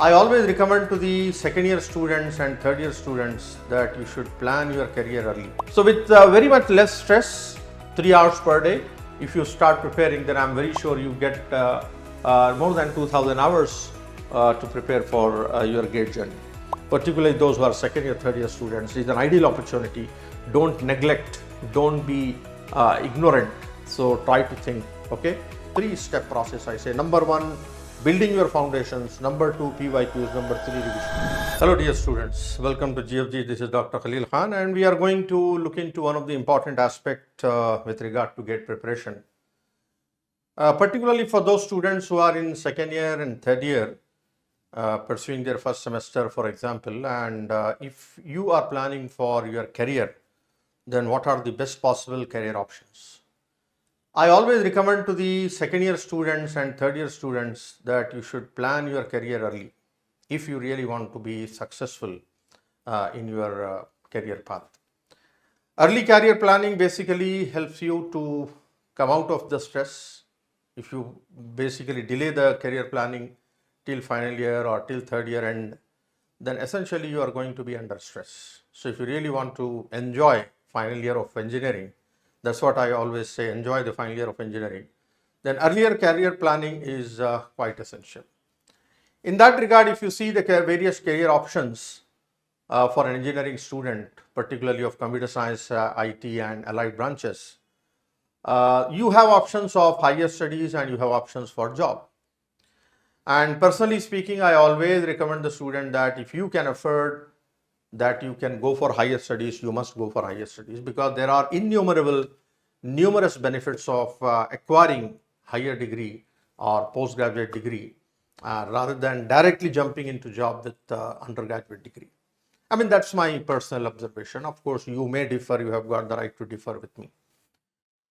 I always recommend to the second year students and third year students that you should plan your career early. So with very much less stress, 3 hours per day, if you start preparing, then I'm very sure you get more than 2000 hours to prepare for your GATE journey. Particularly those who are second year, third year students, is an ideal opportunity. Don't neglect, don't be ignorant. So try to think, okay? 3-step process, I say. Number 1, building your foundations. Number 2, PYQs. Number 3, revision. Hello dear students, welcome to GFG. This is Dr. Khalil Khan, and we are going to look into one of the important aspects with regard to GATE preparation. Particularly for those students who are in second year and third year, pursuing their first semester, for example, and if you are planning for your career, then what are the best possible career options? I always recommend to the second year students and third year students that you should plan your career early if you really want to be successful in your career path. Early career planning basically helps you to come out of the stress. If you basically delay the career planning till final year or till third year end, then essentially you are going to be under stress. So if you really want to enjoy final year of engineering, that's what I always say, enjoy the final year of engineering, then earlier career planning is quite essential. In that regard, if you see the various career options for an engineering student, particularly of computer science, IT and allied branches, you have options of higher studies and you have options for job. And personally speaking, I always recommend the student that if you can afford that you can go for higher studies, you must go for higher studies, because there are numerous benefits of acquiring higher degree or postgraduate degree rather than directly jumping into job with undergraduate degree. I mean, that's my personal observation. Of course, you may differ, you have got the right to differ with me.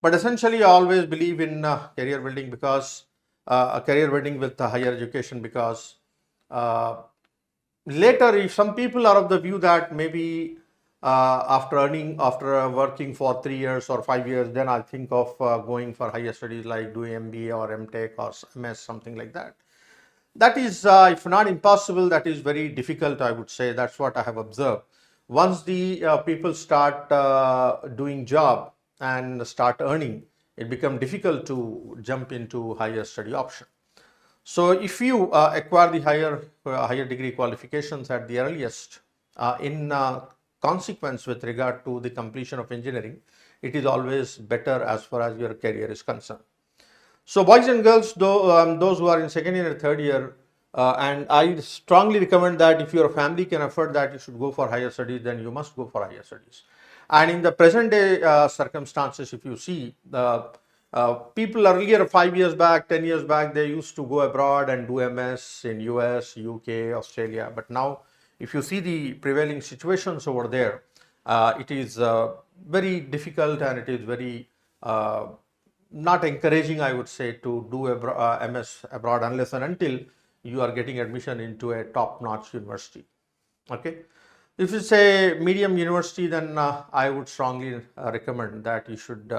But essentially, I always believe in career building because career building with higher education, because later, if some people are of the view that maybe after working for 3 years or 5 years, then I'll think of going for higher studies like doing MBA or MTech or MS, something like that. That is, if not impossible, that is very difficult, I would say. That's what I have observed. Once the people start doing job and start earning, it becomes difficult to jump into higher study option. So if you acquire the higher degree qualifications at the earliest, in consequence with regard to the completion of engineering, it is always better as far as your career is concerned. So boys and girls, those who are in second year and third year, and I strongly recommend that if your family can afford that you should go for higher studies, then you must go for higher studies. And in the present day circumstances, if you see, people earlier, 5 years back, 10 years back, they used to go abroad and do MS in US, UK, Australia. But now, if you see the prevailing situations over there, it is very difficult and it is very not encouraging, I would say, to do MS abroad unless and until you are getting admission into a top-notch university. Okay. If it's a medium university, then I would strongly recommend that you should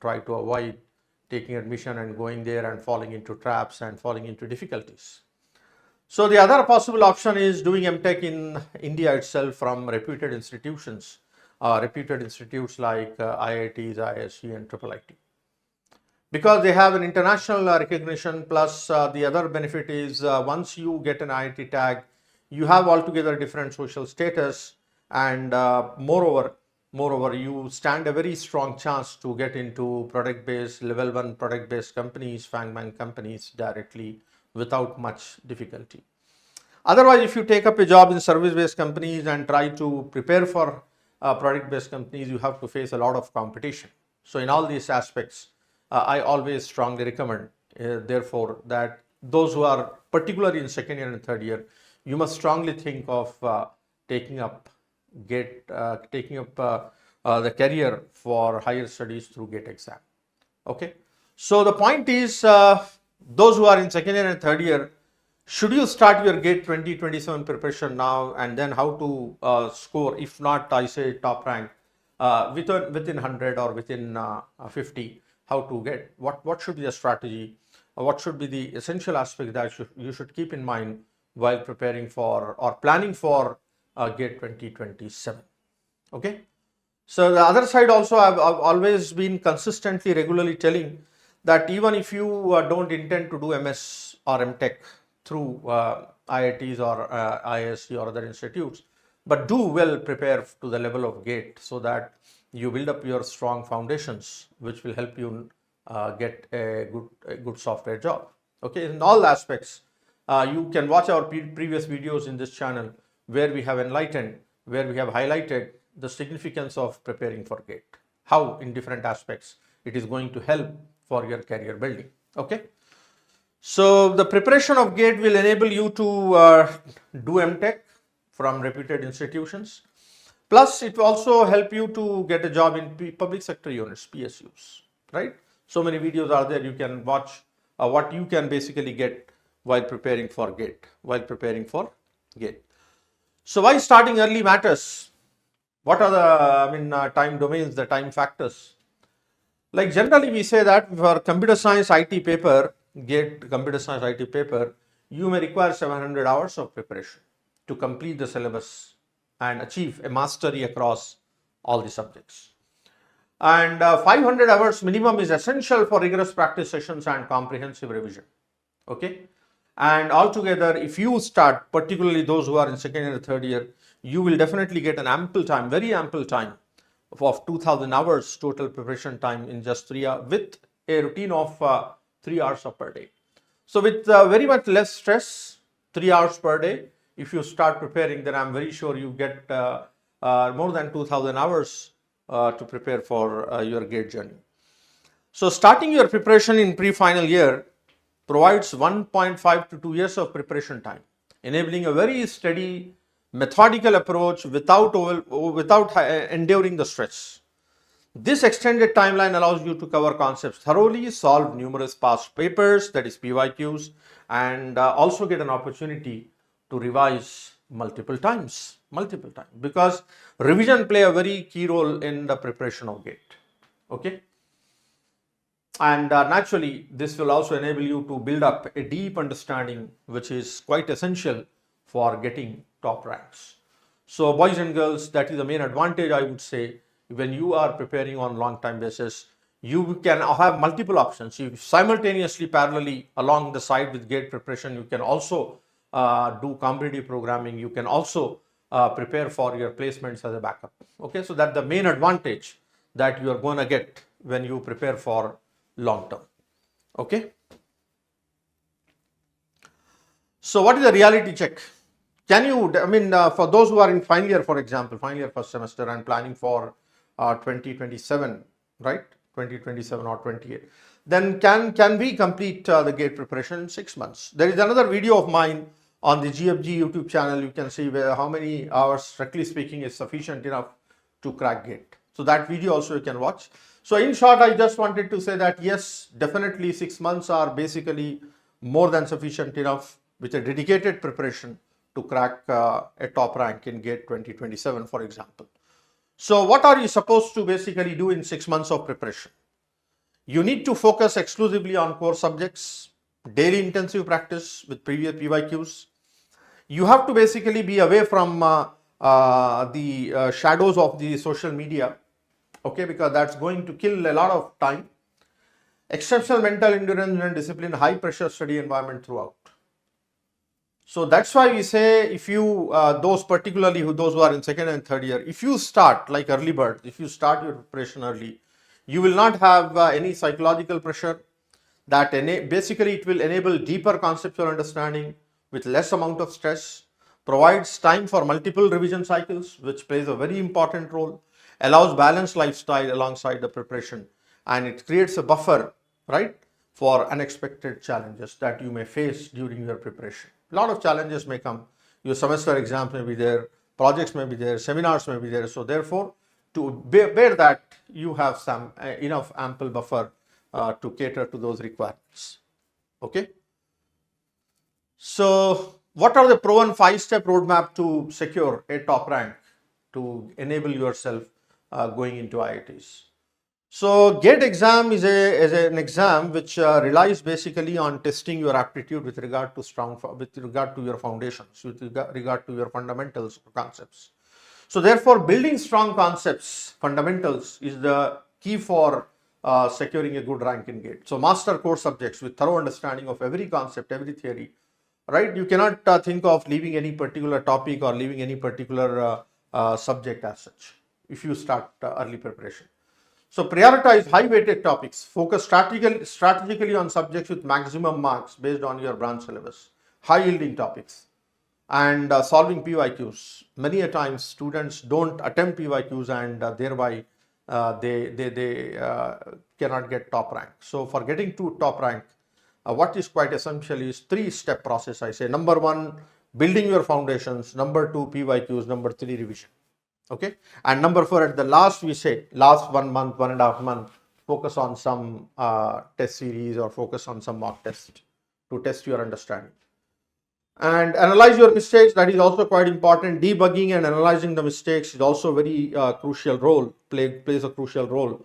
try to avoid taking admission and going there and falling into traps and falling into difficulties. So the other possible option is doing MTech in India itself from reputed institutions, reputed institutes like IITs, ISC and IIIT. Because they have an international recognition, plus the other benefit is once you get an IIT tag, you have altogether different social status, and moreover, you stand a very strong chance to get into product-based, level 1 product-based companies, FANG companies directly without much difficulty. Otherwise, if you take up a job in service-based companies and try to prepare for product-based companies, you have to face a lot of competition. So in all these aspects, I always strongly recommend, therefore, that those who are particularly in second year and third year, you must strongly think of taking up the career for higher studies through GATE exam. Okay. So the point is, those who are in second year and third year, should you start your GATE 2027 preparation now, and then how to score, if not, I say top rank, within 100 or within 50, how to get, what should be the strategy, what should be the essential aspect that you should keep in mind while preparing for or planning for GATE 2027. Okay. So the other side also, I've always been consistently, regularly telling that even if you don't intend to do MS or MTech through IITs or IISc or other institutes, but do well prepare to the level of GATE so that you build up your strong foundations, which will help you get a good software job. Okay, in all aspects, you can watch our previous videos in this channel where we have enlightened, where we have highlighted the significance of preparing for GATE, how in different aspects it is going to help for your career building. Okay, so the preparation of GATE will enable you to do MTech from reputed institutions. Plus, it will also help you to get a job in public sector units, PSUs, right? So many videos are there. You can watch what you can basically get while preparing for GATE, So why starting early matters? What are the, time domains, the time factors? Like generally we say that for computer science IT paper, GATE computer science IT paper, you may require 700 hours of preparation to complete the syllabus and achieve a mastery across all the subjects. And 500 hours minimum is essential for rigorous practice sessions and comprehensive revision. Okay. And altogether, if you start, particularly those who are in second and third year, you will definitely get an ample time, very ample time of 2000 hours total preparation time in just 3 hours with a routine of 3 hours per day. So with very much less stress, 3 hours per day, if you start preparing, then I'm very sure you get more than 2000 hours to prepare for your GATE journey. So starting your preparation in pre-final year provides 1.5 to 2 years of preparation time, enabling a very steady, methodical approach without enduring the stress. This extended timeline allows you to cover concepts thoroughly, solve numerous past papers, that is PYQs, and also get an opportunity to revise multiple times, because revision play a very key role in the preparation of GATE. Okay. And naturally, this will also enable you to build up a deep understanding, which is quite essential for getting top ranks. So boys and girls, that is the main advantage, I would say, when you are preparing on long time basis. You can have multiple options. You simultaneously, parallelly, along the side with GATE preparation, you can also do competitive programming. You can also prepare for your placements as a backup. Okay, so that's the main advantage that you are going to get when you prepare for long term. Okay. So what is the reality check? Can you, for those who are in final year, for example, final year first semester and planning for 2027, right? 2027 or 28. Then can we complete the GATE preparation in 6 months? There is another video of mine on the GFG YouTube channel. You can see how many hours, strictly speaking, is sufficient enough to crack GATE. So that video also you can watch. So in short, I just wanted to say that yes, definitely 6 months are basically more than sufficient enough with a dedicated preparation to crack a top rank in GATE 2027, for example. So what are you supposed to basically do in 6 months of preparation? You need to focus exclusively on core subjects, daily intensive practice with previous PYQs. You have to basically be away from the shadows of the social media, okay, because that's going to kill a lot of time. Exceptional mental endurance and discipline, high pressure study environment throughout. So that's why we say, if you, those who are in second and third year, if you start like early bird, if you start your preparation early, you will not have any psychological pressure. That basically it will enable deeper conceptual understanding with less amount of stress, provides time for multiple revision cycles, which plays a very important role, allows balanced lifestyle alongside the preparation, and it creates a buffer, right, for unexpected challenges that you may face during your preparation. A lot of challenges may come. Your semester exams may be there, projects may be there, seminars may be there. So therefore, to bear that, you have some enough ample buffer to cater to those requirements. Okay. So what are the proven 5-step roadmap to secure a top rank, to enable yourself going into IITs? So GATE exam is an exam which relies basically on testing your aptitude with regard to your foundations, with regard to your fundamentals or concepts. So therefore, building strong concepts, fundamentals is the key for securing a good rank in GATE. So master core subjects with thorough understanding of every concept, every theory, right? You cannot think of leaving any particular topic or leaving any particular subject as such if you start early preparation. So prioritize high weighted topics, focus strategically on subjects with maximum marks based on your branch syllabus, high yielding topics, and solving PYQs. Many a times students don't attempt PYQs and thereby they cannot get top rank. So for getting to top rank, what is quite essential is 3-step process. I say number 1, building your foundations, number 2, PYQs, number 3, revision. Okay, and number 4, at the last, we say last 1 month, 1.5 month, focus on some test series or focus on some mock test to test your understanding. And analyze your mistakes. That is also quite important. Debugging and analyzing the mistakes is also very crucial role, plays a crucial role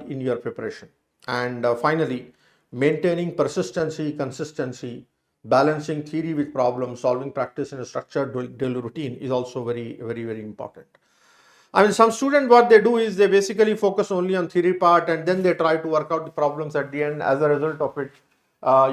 in your preparation. And finally, maintaining persistency, consistency, balancing theory with problem solving practice in a structured daily routine is also very, very, very important. I mean, some students, what they do is they basically focus only on theory part and then they try to work out the problems at the end. As a result of it,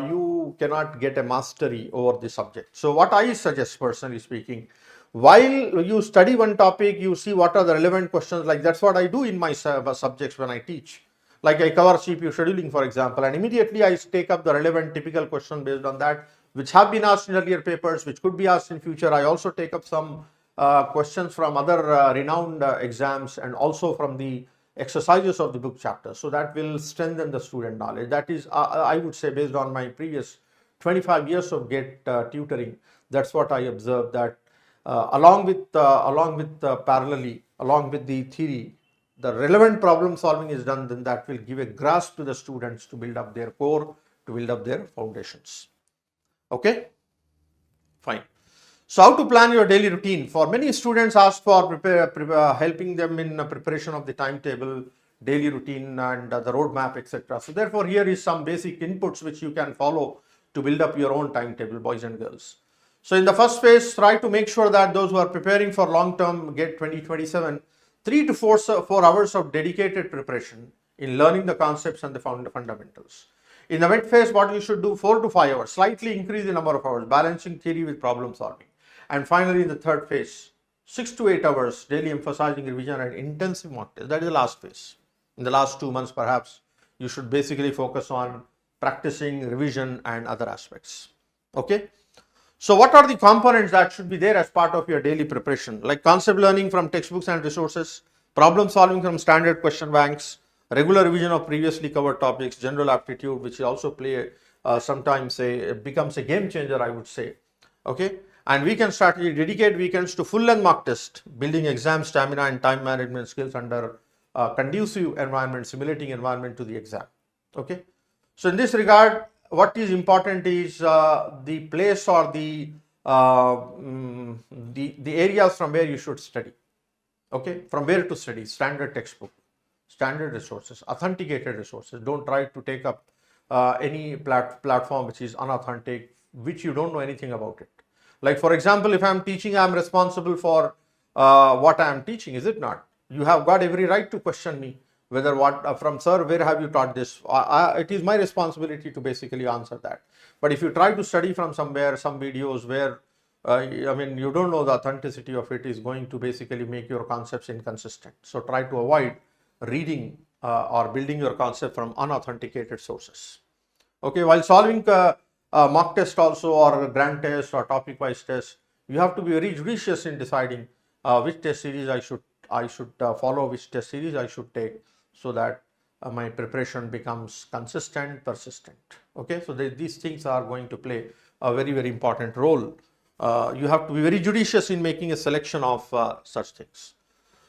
you cannot get a mastery over the subject. So what I suggest, personally speaking, while you study one topic, you see what are the relevant questions. Like that's what I do in my subjects when I teach. Like I cover CPU scheduling, for example, and immediately I take up the relevant typical question based on that, which have been asked in earlier papers, which could be asked in future. I also take up some questions from other renowned exams and also from the exercises of the book chapter. So that will strengthen the student knowledge. That is, I would say, based on my previous 25 years of GATE tutoring, that's what I observed, that along with parallelly, along with the theory, the relevant problem solving is done, then that will give a grasp to the students to build up their core, to build up their foundations. Okay, fine. So how to plan your daily routine? For many students ask for helping them in preparation of the timetable, daily routine and the roadmap, etc. So therefore here is some basic inputs which you can follow to build up your own timetable, boys and girls. So in the first phase, try to make sure that those who are preparing for long-term GATE 2027, 3 to 4 hours of dedicated preparation in learning the concepts and the fundamentals. In the mid phase, what you should do, 4 to 5 hours, slightly increase the number of hours, balancing theory with problem solving. And finally, in the third phase, 6 to 8 hours, daily emphasizing revision and intensive mock test. That is the last phase. In the last 2 months, perhaps, you should basically focus on practicing, revision and other aspects. Okay. So what are the components that should be there as part of your daily preparation? Like concept learning from textbooks and resources, problem solving from standard question banks, regular revision of previously covered topics, general aptitude, which also play sometimes becomes a game changer, I would say. Okay. And weekend strategy, dedicate weekends to full-length mock test, building exam stamina and time management skills under conducive environment, simulating environment to the exam. Okay. So in this regard, what is important is the place or the areas from where you should study. Okay, from where to study: standard textbook, standard resources, authenticated resources. Don't try to take up any platform which is unauthentic, which you don't know anything about it. Like for example, if I am teaching, I am responsible for what I am teaching, is it not? You have got every right to question me whether from sir, where have you taught this? It is my responsibility to basically answer that. But if you try to study from somewhere, some videos where I mean, you don't know the authenticity of it, is going to basically make your concepts inconsistent. So try to avoid reading or building your concept from unauthenticated sources. Okay, while solving mock test also, or grand test or topic wise test, you have to be very judicious in deciding which test series I should follow, which test series I should take, so that my preparation becomes consistent, persistent. Okay, so these things are going to play a very, very important role. You have to be very judicious in making a selection of such things.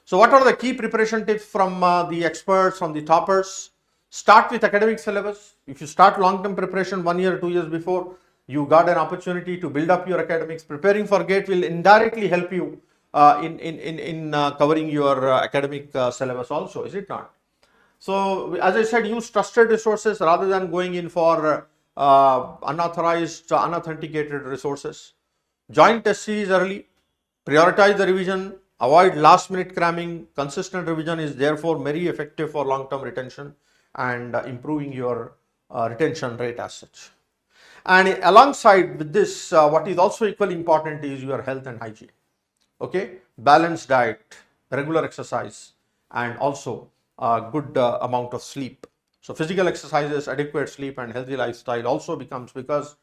So what are the key preparation tips from the experts, from the toppers? Start with academic syllabus. If you start long-term preparation 1 year, 2 years before, you got an opportunity to build up your academics. Preparing for GATE will indirectly help you in covering your academic syllabus also, is it not? So as I said, use trusted resources rather than going in for unauthorized, unauthenticated resources. Join test series early, prioritize the revision, avoid last minute cramming. Consistent revision is therefore very effective for long term retention and improving your retention rate as such. And alongside with this, what is also equally important is your health and hygiene. Okay, balanced diet, regular exercise, and also a good amount of sleep. So physical exercises, adequate sleep, and healthy lifestyle also becomes, because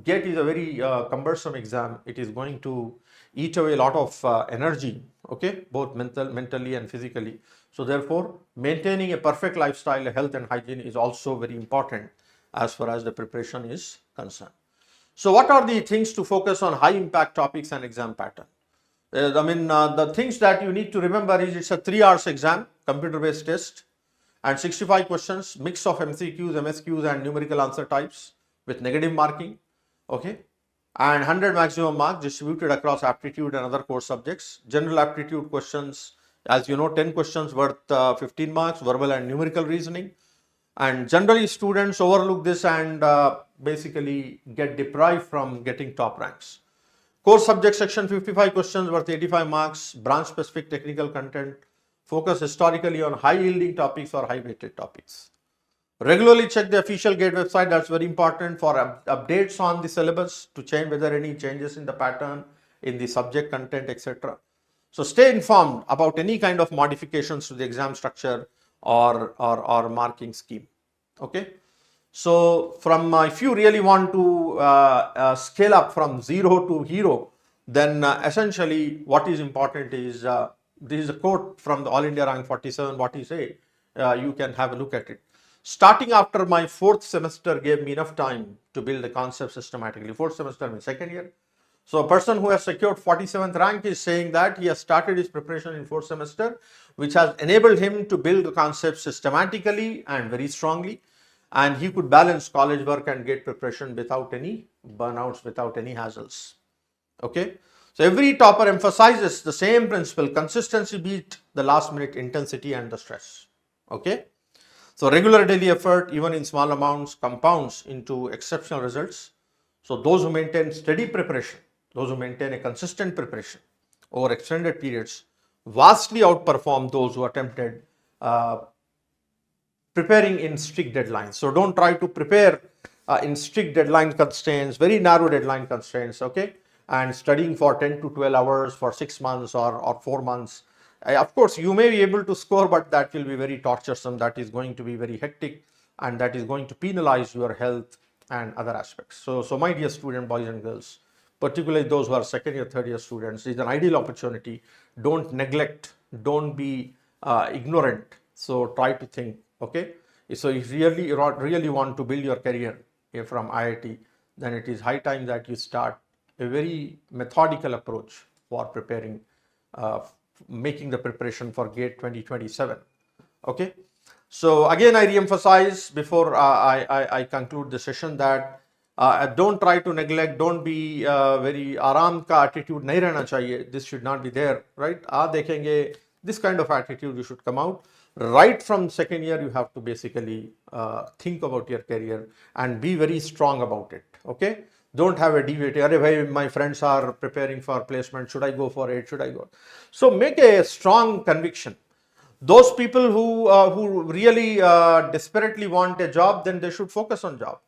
GATE is a very cumbersome exam. It is going to eat away a lot of energy, okay, both mentally and physically. So therefore, maintaining a perfect lifestyle, health and hygiene is also very important as far as the preparation is concerned. So what are the things to focus on high impact topics and exam pattern? The things that you need to remember is it's a 3 hours exam, computer based test, and 65 questions, mix of MCQs, MSQs and numerical answer types with negative marking, okay, and 100 maximum marks distributed across aptitude and other core subjects. General aptitude questions, as you know, 10 questions worth 15 marks, verbal and numerical reasoning. And generally students overlook this and basically get deprived from getting top ranks. Core subject section, 55 questions worth 85 marks, branch specific technical content, focus historically on high yielding topics or high weighted topics. Regularly check the official GATE website, that's very important for updates on the syllabus to change whether any changes in the pattern, in the subject content, etc. So stay informed about any kind of modifications to the exam structure or marking scheme. Okay. So from if you really want to scale up from zero to hero, then essentially what is important is this is a quote from the All India Rank 47. What he say, you can have a look at it. Starting after my 4th semester gave me enough time to build the concept systematically. 4th semester means 2nd year. So a person who has secured 47th rank is saying that he has started his preparation in 4th semester, which has enabled him to build the concept systematically and very strongly. And he could balance college work and GATE preparation without any burnouts, without any hassles. Okay. So every topper emphasizes the same principle: consistency beat the last minute intensity and the stress. Okay. So regular daily effort, even in small amounts, compounds into exceptional results. So those who maintain steady preparation, those who maintain a consistent preparation over extended periods, vastly outperform those who attempted preparing in strict deadlines. So don't try to prepare in strict deadline constraints, very narrow deadline constraints, okay, and studying for 10 to 12 hours for 6 months or 4 months. Of course, you may be able to score, but that will be very torturesome. That is going to be very hectic, and that is going to penalize your health and other aspects. So my dear student, boys and girls, particularly those who are 2nd year, 3rd year students, is an ideal opportunity. Don't neglect, don't be ignorant. So try to think. Okay, so if you really want to build your career from IIT, then it is high time that you start a very methodical approach for preparing, making the preparation for GATE 2027. Okay, so again I re-emphasize before I conclude the session that don't try to neglect, don't be very आराम का attitude नहीं रहना चाहिए. This should not be there, right? देखेंगे, this kind of attitude you should come out. Right from 2nd year, you have to basically think about your career and be very strong about it. Okay, don't have a debate. Arey, my friends are preparing for placement. Should I go for it? Should I go? So make a strong conviction. Those people who really desperately want a job, then they should focus on job.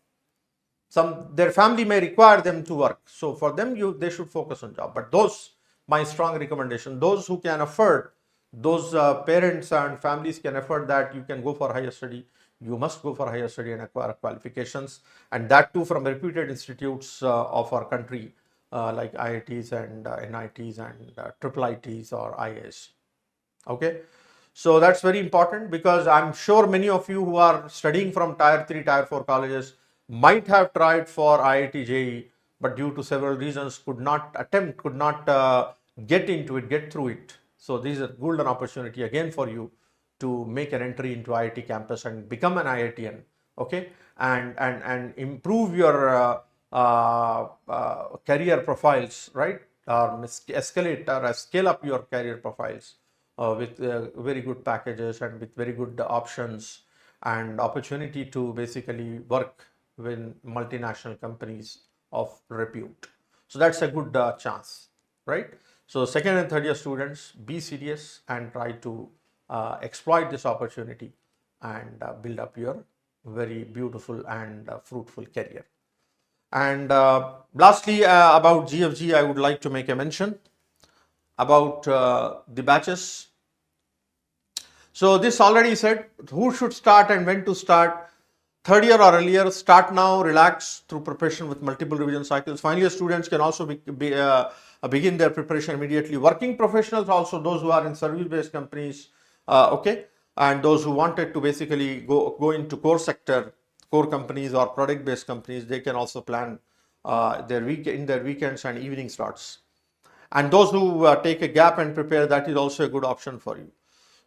Their family may require them to work, so for them they should focus on job. But those, my strong recommendation, those who can afford, those parents and families can afford that you can go for higher study, you must go for higher study and acquire qualifications, and that too from reputed institutes of our country like IITs and NITs and IIITs or IIS. Okay, so that's very important, because I'm sure many of you who are studying from tier 3, tier 4 colleges might have tried for IIT JEE, but due to several reasons could not attempt, could not get into it, get through it. So this is a golden opportunity again for you to make an entry into IIT campus and become an IITian, okay, and improve your career profiles, right? Escalate or scale up your career profiles with very good packages and with very good options and opportunity to basically work with multinational companies of repute. So that's a good chance, right? So second and third year students, be serious and try to exploit this opportunity and build up your very beautiful and fruitful career. And lastly, about GFG, I would like to make a mention about the batches. So this already said who should start and when to start. Third year or earlier, start now, relax through preparation with multiple revision cycles. Final year students can also begin their preparation immediately. Working professionals also, those who are in service-based companies, okay, and those who wanted to basically go into core sector, core companies or product-based companies, they can also plan their weekends and evening slots. And those who take a gap and prepare, that is also a good option for you.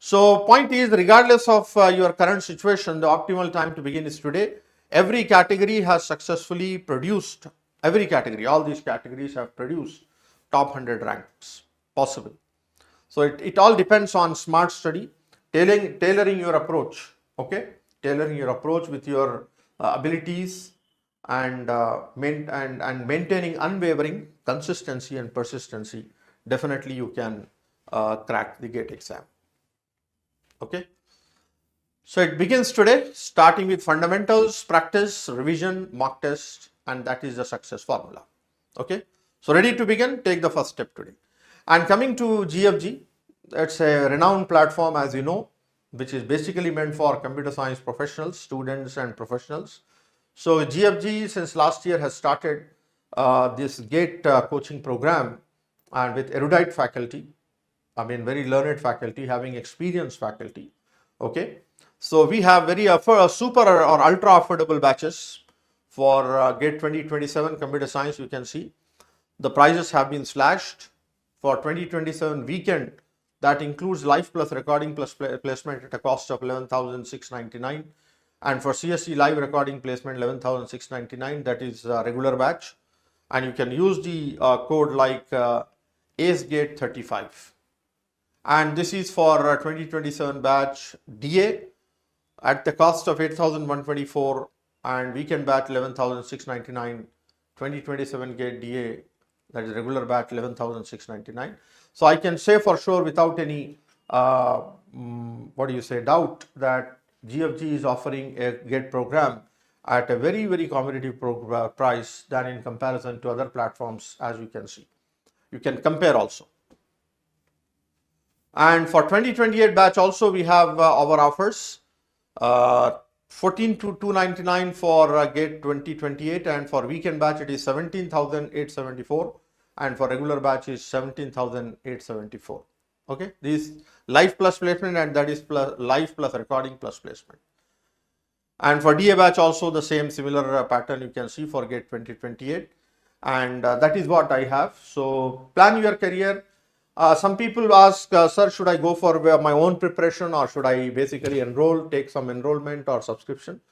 So point is, regardless of your current situation, the optimal time to begin is today. Every category has successfully produced, every category, all these categories have produced top 100 ranks possible. So it all depends on smart study, tailoring your approach, okay? Tailoring your approach with your abilities and maintaining unwavering consistency and persistency. Definitely you can crack the GATE exam. Okay, so it begins today, starting with fundamentals, practice, revision, mock test, and that is the success formula. Okay, so ready to begin? Take the first step today. And coming to GFG, it's a renowned platform, as you know, which is basically meant for computer science professionals, students, and professionals. So GFG since last year has started this GATE coaching program, and with erudite faculty. I mean, very learned faculty, having experienced faculty. Okay, so we have very super or ultra affordable batches for GATE 2027 computer science. You can see the prices have been slashed for 2027 weekend. That includes live plus recording plus placement at a cost of 11,699, and for CSC live recording placement 11,699. That is regular batch, and you can use the code like 𝐂𝐨𝐬𝐿35. And this is for 2027 batch DA at the cost of 8,124, and weekend batch 11,699. 2027 GATE DA, that is regular batch 11,699. So I can say for sure without any doubt that GFG is offering a GATE program at a very, very competitive price than in comparison to other platforms, as you can see. You can compare also. And for 2028 batch also we have our offers, 14,299 for GATE 2028, and for weekend batch it is 17,874, and for regular batch is 17,874. Okay, this live plus placement, and that is live plus recording plus placement. And for DA batch also the same similar pattern you can see for GATE 2028, and that is what I have. So plan your career. Some people ask, sir, should I go for my own preparation, or should I basically take some enrollment or subscription?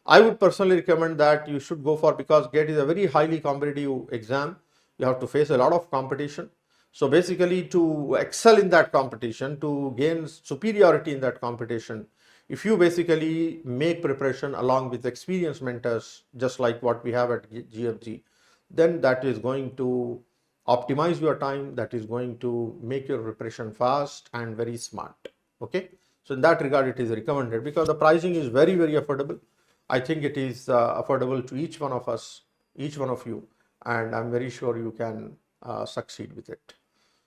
I would personally recommend that you should go for, because GATE is a very highly competitive exam. You have to face a lot of competition. So basically, to excel in that competition, to gain superiority in that competition, if you basically make preparation along with experienced mentors, just like what we have at GFG, then that is going to optimize your time, that is going to make your preparation fast and very smart. Okay, so in that regard it is recommended, because the pricing is very, very affordable. I think it is affordable to each one of us, each one of you, and I'm very sure you can succeed with it.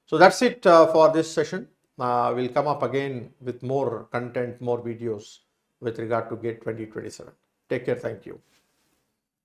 So that's it for this session. We'll come up again with more content, more videos with regard to GATE 2027. Take care. Thank you.